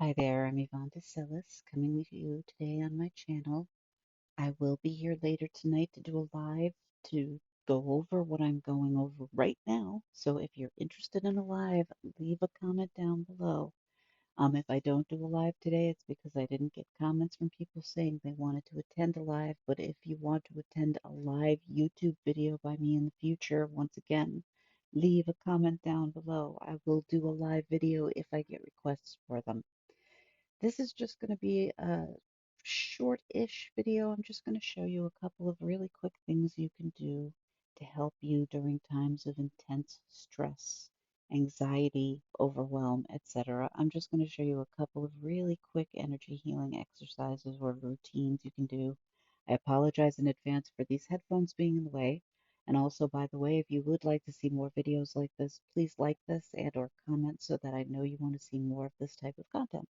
Hi there, I'm Yvonne Decelis coming with you today on my channel. I will be here later tonight to do a live to go over what I'm going over right now. So if you're interested in a live, leave a comment down below. If I don't do a live today, it's because I didn't get comments from people saying they wanted to attend a live. But if you want to attend a live YouTube video by me in the future, once again, leave a comment down below. I will do a live video if I get requests for them. This is just going to be a short-ish video. I'm just going to show you a couple of really quick things you can do to help you during times of intense stress, anxiety, overwhelm, etc. I'm just going to show you a couple of really quick energy healing exercises or routines you can do. I apologize in advance for these headphones being in the way. And also, by the way, if you would like to see more videos like this, please like this and or comment so that I know you want to see more of this type of content.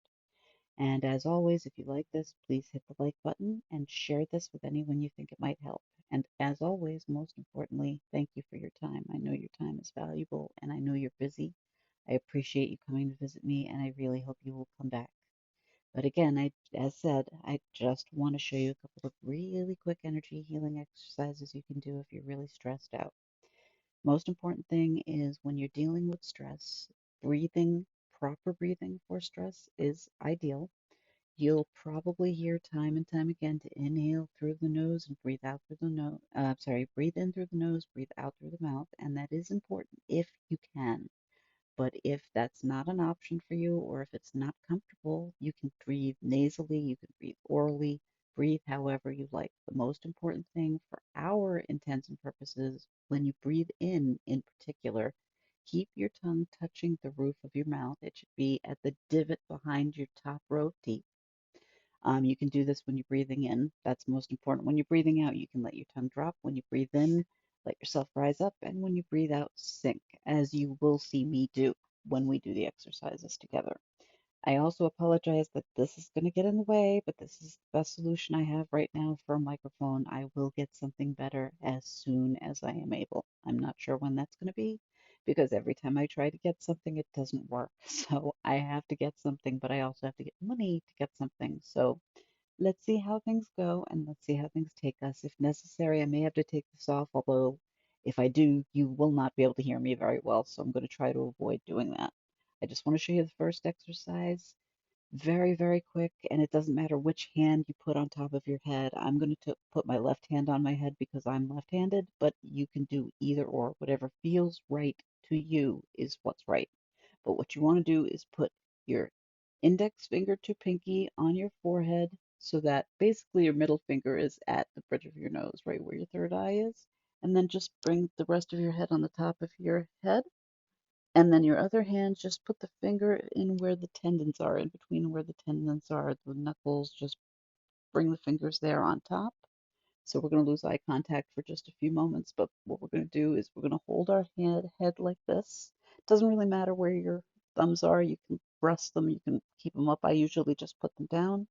And as always, if you like this, please hit the like button and share this with anyone you think it might help. And as always, most importantly, thank you for your time. I know your time is valuable and I know you're busy. I appreciate you coming to visit me and I really hope you will come back. But again, as said, I just want to show you a couple of really quick energy healing exercises you can do if you're really stressed out. Most important thing is when you're dealing with stress, breathing, proper breathing for stress is ideal. You'll probably hear time and time again to inhale through the nose and breathe out through the nose. Breathe in through the nose, breathe out through the mouth, and that is important if you can. But if that's not an option for you, or if it's not comfortable, you can breathe nasally, you can breathe orally, breathe however you like. The most important thing for our intents and purposes, when you breathe in particular, keep your tongue touching the roof of your mouth. It should be at the divot behind your top row of teeth. You can do this when you're breathing in. That's most important. When you're breathing out, you can let your tongue drop. When you breathe in, let yourself rise up. And when you breathe out, sink, as you will see me do when we do the exercises together. I also apologize that this is going to get in the way, but this is the best solution I have right now for a microphone. I will get something better as soon as I am able. I'm not sure when that's going to be because every time I try to get something, it doesn't work. So I have to get something, but I also have to get money to get something. So let's see how things go and let's see how things take us. If necessary, I may have to take this off, although if I do, you will not be able to hear me very well. So I'm going to try to avoid doing that. I just want to show you the first exercise. Very, very quick, and it doesn't matter which hand you put on top of your head. I'm going to put my left hand on my head because I'm left-handed, but you can do either or. Whatever feels right to you is what's right. But what you want to do is put your index finger to pinky on your forehead so that basically your middle finger is at the bridge of your nose, right where your third eye is. And then just bring the rest of your head on the top of your head and then your other hand, just put the finger in where the tendons are, in between where the tendons are, the knuckles, just bring the fingers there on top. So we're going to lose eye contact for just a few moments, but what we're going to do is we're going to hold our head like this. It doesn't really matter where your thumbs are. You can rest them, you can keep them up. I usually just put them down.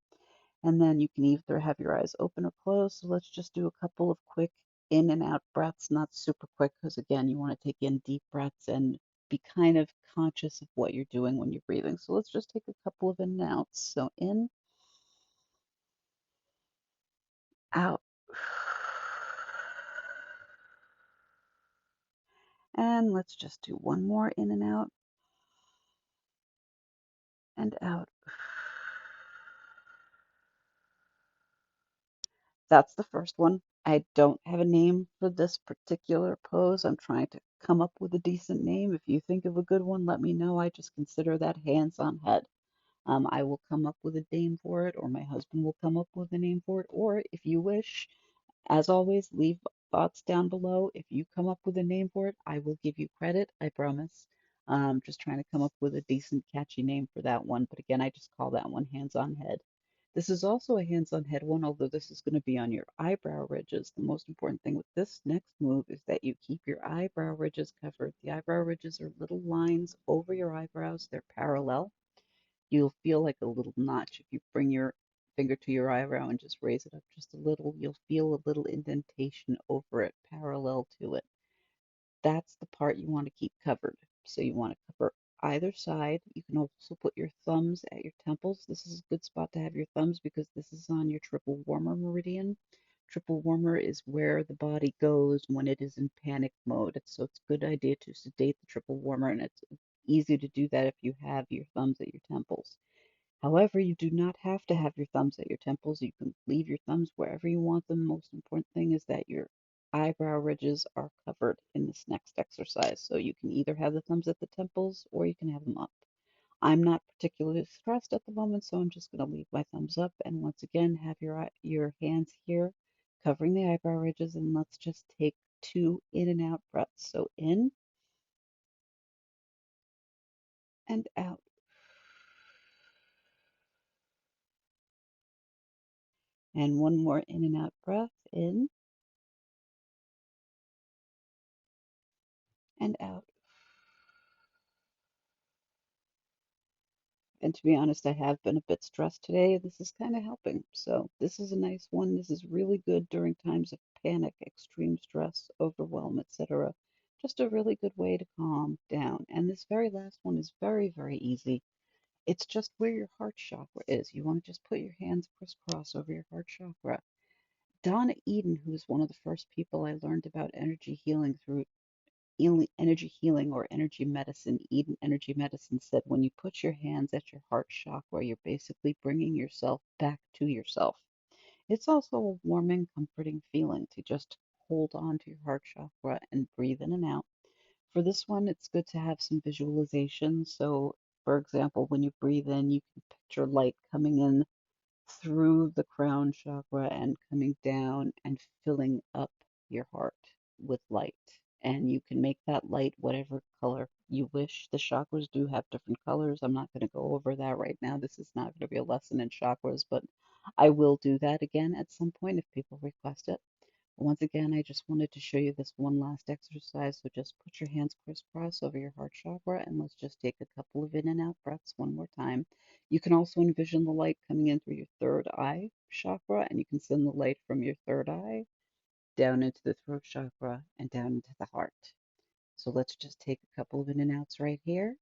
And then you can either have your eyes open or closed. So let's just do a couple of quick in and out breaths, not super quick, because again, you want to take in deep breaths and be kind of conscious of what you're doing when you're breathing. So let's just take a couple of in and outs. So in, out, and let's just do one more in and out and out. That's the first one. I don't have a name for this particular pose. I'm trying to come up with a decent name. If you think of a good one, let me know. I just consider that hands on head. I will come up with a name for it, or my husband will come up with a name for it, or if you wish, as always, leave thoughts down below. If you come up with a name for it, I will give you credit, I promise. Just trying to come up with a decent, catchy name for that one, but again, I just call that one hands on head. This is also a hands on head one, although this is going to be on your eyebrow ridges. The most important thing with this next move is that you keep your eyebrow ridges covered. The eyebrow ridges are little lines over your eyebrows, they're parallel. You'll feel like a little notch if you bring your finger to your eyebrow and just raise it up just a little. You'll feel a little indentation over it, parallel to it. That's the part you want to keep covered. So you want to cover either side. You can also put your thumbs at your temples. This is a good spot to have your thumbs because this is on your triple warmer meridian. Triple warmer is where the body goes when it is in panic mode. So it's a good idea to sedate the triple warmer, and it's easy to do that if you have your thumbs at your temples. However, you do not have to have your thumbs at your temples. You can leave your thumbs wherever you want them. Most important thing is that your eyebrow ridges are covered in this next exercise. So you can either have the thumbs at the temples or you can have them up. I'm not particularly stressed at the moment, so I'm just going to leave my thumbs up. And once again, have your hands here covering the eyebrow ridges. And let's just take 2 in and out breaths. So in and out. And one more in and out breath. In and out. And to be honest, I have been a bit stressed today. This is kind of helping. So, this is a nice one. This is really good during times of panic, extreme stress, overwhelm, etc. Just a really good way to calm down. And this very last one is very, very easy. It's just where your heart chakra is. You want to just put your hands crisscross over your heart chakra. Donna Eden, who's one of the first people I learned about energy healing through energy healing or energy medicine, Eden Energy Medicine, said when you put your hands at your heart chakra, you're basically bringing yourself back to yourself. It's also a warming, comforting feeling to just hold on to your heart chakra and breathe in and out. For this one, it's good to have some visualization. So, for example, when you breathe in, you can picture light coming in through the crown chakra and coming down and filling up your heart with light. And you can make that light whatever color you wish. The chakras do have different colors. I'm not going to go over that right now. This is not going to be a lesson in chakras, but I will do that again at some point if people request it. Once again, I just wanted to show you this one last exercise. So just put your hands crisscross over your heart chakra and let's just take a couple of in and out breaths one more time. You can also envision the light coming in through your third eye chakra, and you can send the light from your third eye down into the throat chakra and down into the heart. So let's just take a couple of in and outs right here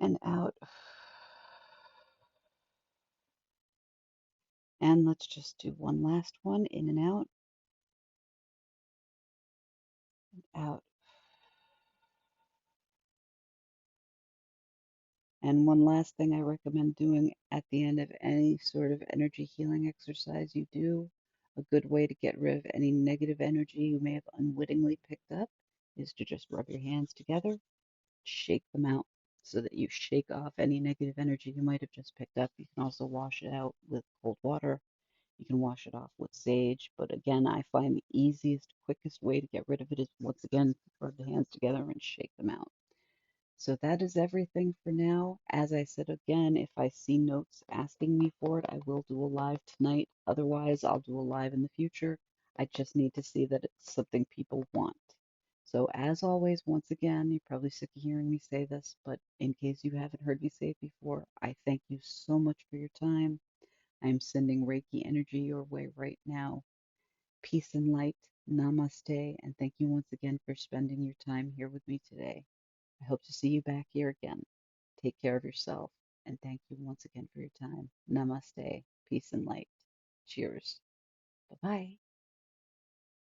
and out. And let's just do one last one in and out, out. And one last thing I recommend doing at the end of any sort of energy healing exercise you do, a good way to get rid of any negative energy you may have unwittingly picked up is to just rub your hands together, shake them out so that you shake off any negative energy you might have just picked up. You can also wash it out with cold water. You can wash it off with sage. But again, I find the easiest, quickest way to get rid of it is once again, rub the hands together and shake them out. So that is everything for now. As I said again, if I see notes asking me for it, I will do a live tonight. Otherwise, I'll do a live in the future. I just need to see that it's something people want. So as always, once again, you're probably sick of hearing me say this, but in case you haven't heard me say it before, I thank you so much for your time. I'm sending Reiki energy your way right now. Peace and light. Namaste. And thank you once again for spending your time here with me today. I hope to see you back here again. Take care of yourself, and thank you once again for your time. Namaste, peace and light. Cheers. Bye bye.